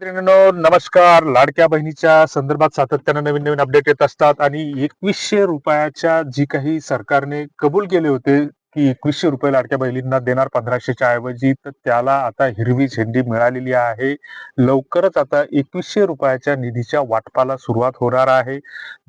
मित्रांनो नमस्कार. लाडक्या बहिणीच्या संदर्भात सातत्यानं नवीन नवीन अपडेट येत असतात आणि 2100 रुपयाच्या जी काही सरकारने कबूल केले होते की 2100 रुपये लाडक्या बहिणींना देणार 1500च्या ऐवजी, तर त्याला आता हिरवी झेंडी मिळालेली आहे. लवकरच आता 2100 रुपयाच्या निधीच्या वाटपाला सुरुवात होणार आहे.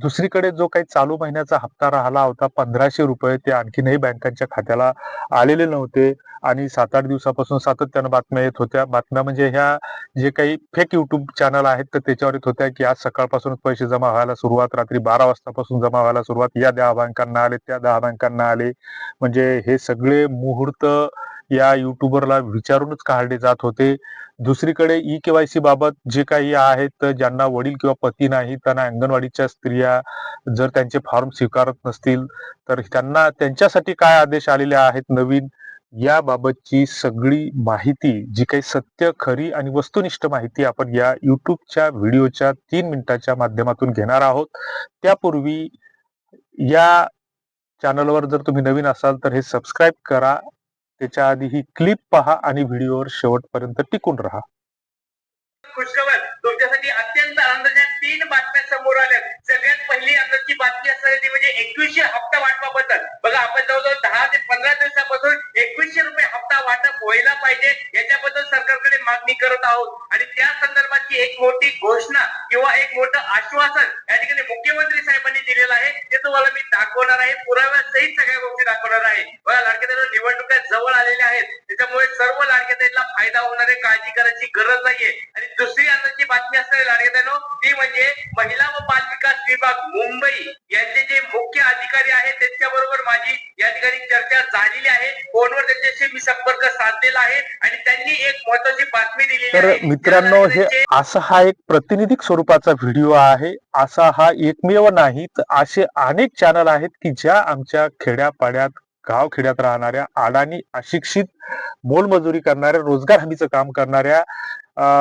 दुसरीकडे जो काही चालू महिन्याचा हप्ता राहिला होता 1500 रुपये, ते आणखीनही बँकांच्या खात्याला आलेले नव्हते आणि 7-8 दिवसापासून सातत्यानं बातम्या येत होत्या. बातम्या म्हणजे ह्या जे काही फेक युट्यूब चॅनल आहेत तर त्याच्यावर येत होत्या की आज सकाळपासूनच पैसे जमा व्हायला सुरुवात, रात्री 12 वाजतापासून जमा व्हायला सुरुवात, या 10 बँकांना आले, त्या 10 बँकांना आले. म्हणजे हे सगळे मुहूर्त या युट्यूबरला विचारूनच काढले जात होते. दुसरीकडे ई-केवायसी बाबत जे काही आहेत, तर ज्यांना वडील किंवा पती नाही, त्यांना अंगणवाडीच्या स्त्रिया जर त्यांचे फॉर्म स्वीकारत नसतील तर त्यांना त्यांच्यासाठी काय आदेश आलेले आहेत नवीन, याबाबतची सगळी माहिती, जी काही सत्य, खरी आणि वस्तुनिष्ठ माहिती आपण या YouTubeच्या व्हिडिओच्या 3 मिनिटाच्या माध्यमातून घेणार आहोत. त्यापूर्वी या चॅनलवर जर तुम्ही नवीन असाल तर हे सबस्क्राईब करा. त्याच्या आधी ही क्लिप पहा आणि व्हिडिओवर शेवटपर्यंत टिकून राहा. खुशखबर तुमच्यासाठी अत्यंत आनंदाच्या 3 बातम्या समोर आल्या. सगळ्यात पहिली आनंदाची बातमी असणारी ती म्हणजे 2100 हप्ता वाटपाबद्दल. बघा, आपण जवळजवळ 10 ते 15 दिवसापासून 2100 रुपये हप्ता वाटप व्हायला पाहिजे याच्याबद्दल सरकारकडे मागणी करत आहोत आणि त्या संदर्भाची एक मोठी घोषणा किंवा एक मोठं आश्वासन या ठिकाणी मुख्यमंत्री साहेबांनी दिलेलं आहे. ते तुम्हाला मी दाखवणार आहे, पुराव्यासहित सगळ्या गोष्टी दाखवणार आहे. बघा, लाडक्या बहिणींनो, निवडणुका जवळ आलेल्या आहेत, त्याच्यामुळे सर्व लाडक्या बहिणींना फायदा होणार आहे, काळजी करायची गरज नाहीये. आणि दुसरी आनंदाची बातमी असणारी लाडक्या बहिणींनो, ती म्हणजे महिला व बाल विकास विभाग मुंबई यांचे जे मुख्य अधिकारी आहेत त्यांच्याबरोबर माझी या ठिकाणी चर्चा झालेली आहे. फोनवर त्यांच्याशी मी संपर्क साधलेला आहे आणि त्यांनी एक महत्वाची बातमी दिलेली तर आहे. मित्रांनो, हे असा हा एक प्रातिनिधिक स्वरूपाचा व्हिडिओ आहे. असा हा एकमेव नाही, तर असे अनेक चॅनल आहेत की ज्या आमच्या खेड्यापाड्यात, गावखेड्यात राहणाऱ्या अडाणी, अशिक्षित, मोलमजुरी करणाऱ्या, रोजगार हमीचं काम करणाऱ्या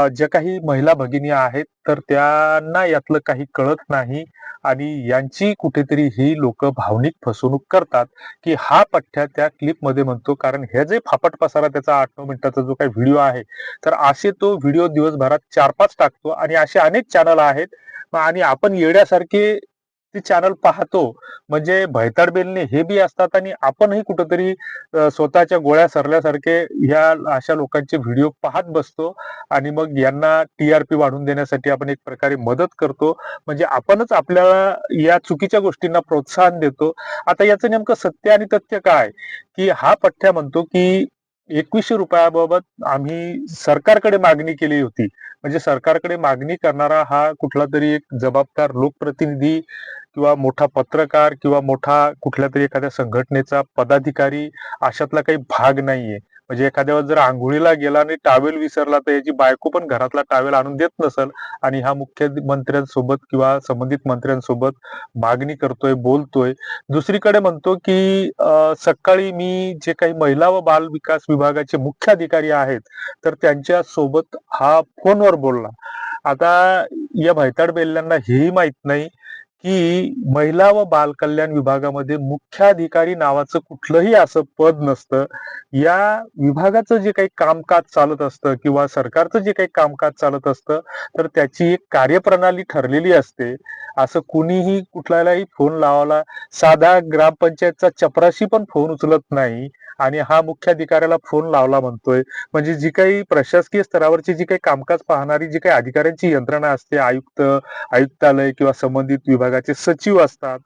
ज्या काही महिला भगिनी आहेत, तर त्यांना यातलं काही कळत नाही आणि यांची कुठेतरी ही लोक भावनिक फसवणूक करतात की हा पठ्ठ्या त्या क्लिपमध्ये म्हणतो. कारण हे जे फापट पसारा त्याचा 8-9 मिनिटाचा जो काही व्हिडिओ आहे, तर असे तो व्हिडिओ दिवसभरात 4-5 टाकतो आणि असे अनेक चॅनल आहेत. आणि आपण येड्यासारखे ते चॅनल पाहतो. म्हणजे भैताड बेलणे हे बी असतात आणि आपणही कुठंतरी स्वतःच्या गोळ्या सरल्यासारखे ह्या अशा लोकांचे व्हिडिओ पाहत बसतो आणि मग यांना टी-आर-पी वाढवून देण्यासाठी आपण एक प्रकारे मदत करतो. म्हणजे आपणच आपल्याला या चुकीच्या गोष्टींना प्रोत्साहन देतो. आता याचं नेमकं सत्य आणि तथ्य काय, की हा पठ्ठ्या म्हणतो की 2100 रुपयाबाबत आम्ही सरकारकडे मागणी केली होती. म्हणजे सरकारकडे मागणी करणारा हा कुठला तरी एक जबाबदार लोकप्रतिनिधी किंवा मोठा पत्रकार किंवा मोठा कुठल्या तरी एखाद्या संघटनेचा पदाधिकारी अशातला काही भाग नाहीये. म्हणजे एखाद्यावर जर आंघोळीला गेला आणि टॉवेल विसरला तर याची बायको पण घरातला टॉवेल आणून देत नसल आणि हा मुख्यमंत्र्यांसोबत किंवा संबंधित मंत्र्यांसोबत मागणी करतोय, बोलतोय. दुसरीकडे म्हणतो की सकाळी मी जे काही महिला व बाल विकास विभागाचे मुख्य अधिकारी आहेत, तर त्यांच्या सोबत हा फोनवर बोलला. आता या भैताड बेल्ल्यांना हेही माहित नाही की महिला व बाल कल्याण विभागामध्ये मुख्याधिकारी नावाचं कुठलंही असं पद नसतं. या विभागाचं जे काही कामकाज चालत असतं किंवा सरकारचं जे काही कामकाज चालत असतं, तर त्याची एक कार्यप्रणाली ठरलेली असते. असं कुणीही कुठल्यालाही फोन लावायला, साधा ग्रामपंचायतचा चपराशी पण फोन उचलत नाही आणि हा मुख्याधिकाऱ्याला फोन लावला म्हणतोय. म्हणजे जी काही प्रशासकीय स्तरावरची जी काही कामकाज पाहणारी जी काही अधिकाऱ्यांची यंत्रणा असते, आयुक्त, आयुक्तालय किंवा संबंधित विभागाचे सचिव असतात,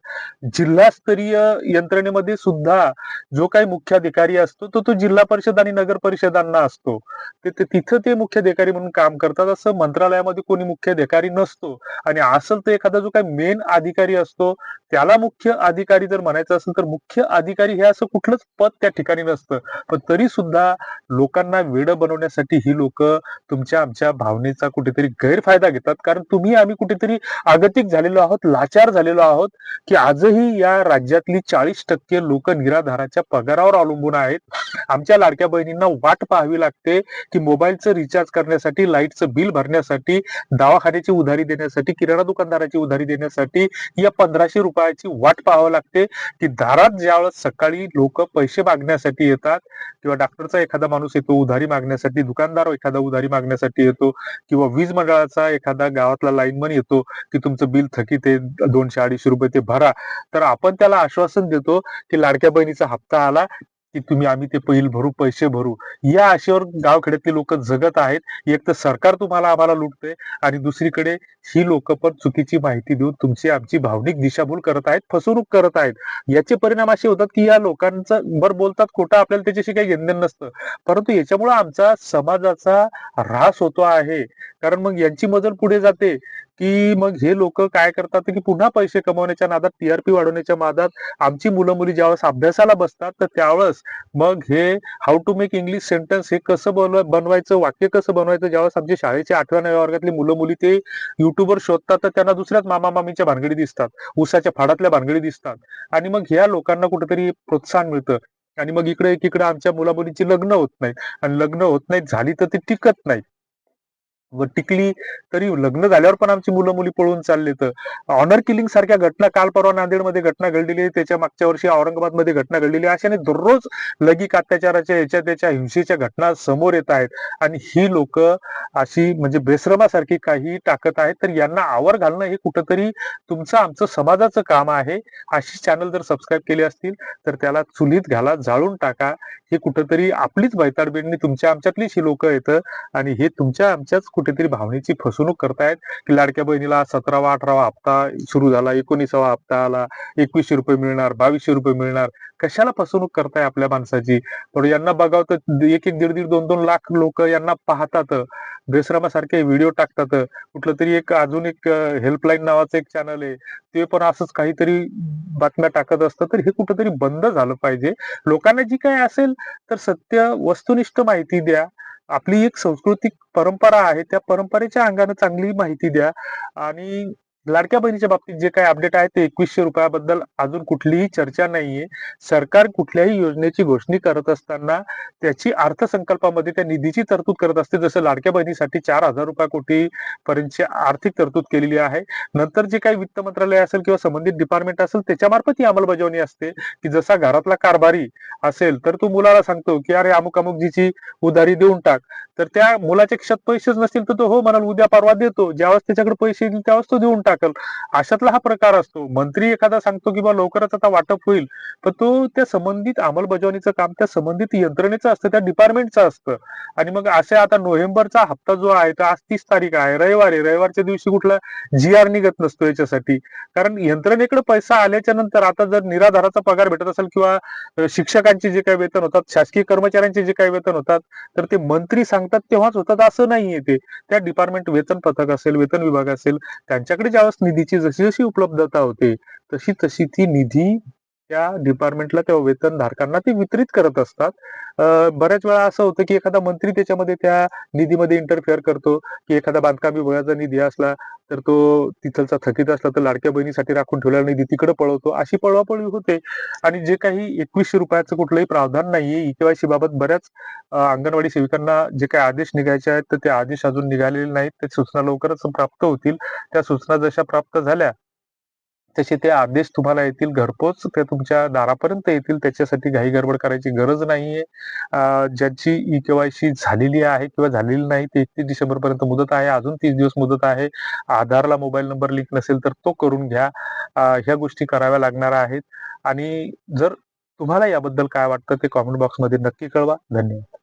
जिल्हास्तरीय यंत्रणेमध्ये सुद्धा जो काही मुख्याधिकारी असतो तो जिल्हा परिषद आणि नगर परिषदांना असतो. तिथं ते मुख्याधिकारी म्हणून काम करतात. असं मंत्रालयामध्ये कोणी मुख्याधिकारी नसतो आणि असेल तर एखादा जो काही मेन अधिकारी असतो त्याला मुख्य अधिकारी जर म्हणायचं असेल तर मुख्य अधिकारी हे असं कुठलंच पद त्या ठिकाणी नसतं. पण तरी सुद्धा लोकांना वेडं बनवण्यासाठी ही लोक तुमच्या आमच्या भावनेचा कुठेतरी गैरफायदा घेतात. कारण तुम्ही आम्ही कुठेतरी आगतिक झालेलो आहोत, लाचार झालेलो आहोत की आजही या राज्यातली 40% लोक निराधाराच्या पगारावर अवलंबून आहेत. आमच्या लाडक्या बहिणींना वाट पाहावी लागते की मोबाईलचं रिचार्ज करण्यासाठी, लाईटचं बिल भरण्यासाठी, दवाखान्याची उधारी देण्यासाठी, किराणा दुकानदाराची उधारी देण्यासाठी या 1500 रुपयाची वाट पाहावी लागते की दारात ज्यावेळेस सकाळी लोक पैसे मागण्यासाठी मागण्यासाठी येतात किंवा डॉक्टरचा एखादा माणूस येतो उधारी मागण्यासाठी, दुकानदार एखादा उधारी मागण्यासाठी येतो किंवा वीज मंडळाचा एखादा गावातला लाईनमन येतो की तुमचं बिल थकीत आहे 200-250 ते भरा. तर आपण त्याला आश्वासन देतो की लाडक्या बहिणीचा हप्ता आला की आम्ही ते पैसे भरू. या आशेवर गावखेड्यातली लोक जगत आहेत. एक तर सरकार आम्हाला लुटतंय आणि दुसरीकडे ही लोक पण चुकीची माहिती देऊन तुमची आमची भावनिक दिशाभूल करत आहेत, फसवणूक करत आहेत. याचे परिणाम असे होतात की या लोकांचं बरं बोलतात खोटं, आपल्याला त्याच्याशी काही घेणं नसतं, परंतु याच्यामुळे आमचा समाजाचा ऱ्हास होतो आहे. कारण मग यांची मजल पुढे जाते की मग हे लोक काय करतात की पुन्हा पैसे कमवण्याच्या नादात, टीआरपी वाढवण्याच्या नादात आमची मुलं मुली ज्यावेळेस अभ्यासाला बसतात तर त्यावेळेस मग हे how to make English sentence हे कसं बनवायचं, वाक्य कसं बनवायचं, ज्यावेळेस आमच्या शाळेच्या 8व्या-9व्या वर्गातली मुलं मुली ते युट्यूबवर शोधतात तर त्यांना दुसऱ्याच मामा मामीच्या भानगडी दिसतात, उसाच्या फाडातल्या भानगडी दिसतात आणि मग ह्या लोकांना कुठेतरी प्रोत्साहन मिळतं आणि मग इकडे एकीकडे आमच्या मुला मुलींची लग्न होत नाहीत आणि लग्न होत नाहीत, झाली तर ती टिकत नाहीत व टिकली तरी लग्न झाल्यावर पण आमची मुलं मुली पळून चालले. तर ऑनर किलिंग सारख्या घटना काल परवा नांदेडमध्ये घटना घडलेली आहे, त्याच्या मागच्या वर्षी औरंगाबादमध्ये घटना घडलेली आहे. अशाने दररोज लैंगिक अत्याचाराच्या याच्या त्याच्या हिंसेच्या घटना समोर येत आहेत आणि ही लोक अशी म्हणजे बेश्रमासारखी काही टाकत आहेत. तर यांना आवर घालणं हे कुठंतरी तुमचं आमचं समाजाचं काम आहे. अशी चॅनल जर सबस्क्राईब केले असतील तर त्याला चुलीत घाला, जाळून टाका. हे कुठंतरी आपलीच बैताडबेडणी तुमच्या आमच्यातलीच ही लोक येतं आणि हे तुमच्या आमच्याच कुठेतरी भावनेची फसवणूक करतायत की लाडक्या बहिणीला 17वा-18वा हप्ता सुरू झाला, 19वा हप्ता आला, 2100 रुपये मिळणार, 2200 रुपये मिळणार. कशाला फसवणूक करताय आपल्या माणसाची? पण यांना बघावं तर 1-1, 1.5-1.5, 2-2 लाख लोक यांना पाहतात, बेशरमासारखे व्हिडिओ टाकतात. कुठलं तरी अजून एक हेल्पलाईन नावाचं एक चॅनल आहे, ते पण असंच काहीतरी बातम्या टाकत असतं. तर हे कुठंतरी बंद झालं पाहिजे. लोकांना जी काही असेल तर सत्य वस्तुनिष्ठ माहिती द्या. आपली एक सांस्कृतिक परंपरा आहे, त्या परंपरेच्या अंगाने चांगली माहिती द्या आणि लाडक्या बहिणीच्या बाबतीत जे काही अपडेट आहे ते 2100 रुपयाबद्दल अजून कुठलीही चर्चा नाहीये. सरकार कुठल्याही योजनेची घोषणा करत असताना त्याची अर्थसंकल्पामध्ये त्या निधीची तरतूद करत असते. जसं लाडक्या बहिणीसाठी 4,000 रुपये कोटी पर्यंतची आर्थिक तरतूद केलेली आहे. नंतर जे काही वित्त मंत्रालय असेल किंवा संबंधित डिपार्टमेंट असेल त्याच्यामार्फत ही अंमलबजावणी असते की जसा घरातला कारभारी असेल तर तो मुलाला सांगतो की अरे अमुक अमुक जीची उधारी देऊन टाक. तर त्या मुलाच्या खिशात पैसेच नसतील तर तो हो म्हणाल उद्या परवा देतो. ज्यावेळेस त्याच्याकडे पैसे येतील त्यावेळेस तो देऊन टाकल. अशातला हा प्रकार असतो. मंत्री एखादा सांगतो की बा लवकरच आता वाटप होईल, पण तो त्या संबंधित अंमलबजावणीचं काम त्या संबंधित यंत्रणेचं असतं, त्या डिपार्टमेंटचं असतं. आणि मग असे आता नोव्हेंबरचा हप्ता जो आहे तर आज 30 तारीख आहे, रविवारच्या दिवशी कुठला GR निघत नसतो याच्यासाठी. कारण यंत्रणेकडे पैसा आल्याच्या नंतर आता जर निराधाराचा पगार भेटत असेल किंवा शिक्षकांचे जे काही वेतन होतात, शासकीय कर्मचाऱ्यांचे जे काही वेतन होतात, तर ते मंत्री सांगतात तेव्हाच होतात असं नाहीये. ते त्या डिपार्टमेंट वेतन पथक असेल, वेतन विभाग असेल, त्यांच्याकडे ज्यावेळेस निधीची जशी जशी उपलब्धता होते तशी तशी ती निधी त्या डिपार्टमेंटला त्या वेतनधारकांना ते वितरित करत असतात. बऱ्याच वेळा असं होतं की एखादा मंत्री त्याच्यामध्ये त्या निधीमध्ये इंटरफेअर करतो की एखादा बांधकाम विभागाचा निधी असला तर तो तिथलचा थकीत असला तर लाडक्या बहिणीसाठी राखून ठेवलेला निधी तिकडे पळवतो. अशी पळवापळवी होते आणि जे काही 2100 रुपयाचं कुठलंही प्रावधान नाहीये. ई-के-वाय-सी बाबत बऱ्याच अंगणवाडी सेविकांना जे काही आदेश निघायचे आहेत तर ते आदेश अजून निघालेले नाहीत. ते सूचना लवकरच प्राप्त होतील. त्या सूचना जशा प्राप्त झाल्या तसे ते आदेश तुम्हाला येतील घरपोच, ते तुमच्या दारापर्यंत येतील. त्याच्यासाठी घाई गडबड करायची गरज नाहीये. ज्यांची ई-के-वाय-सी झालेली आहे किंवा झालेली नाही ते 31 डिसेंबर पर्यंत मुदत आहे. अजून 30 दिवस मुदत आहे. आधारला मोबाईल नंबर लिंक नसेल तर तो करून घ्या. ह्या गोष्टी कराव्या लागणार आहेत आणि जर तुम्हाला याबद्दल काय वाटतं ते कॉमेंट बॉक्समध्ये नक्की कळवा. धन्यवाद.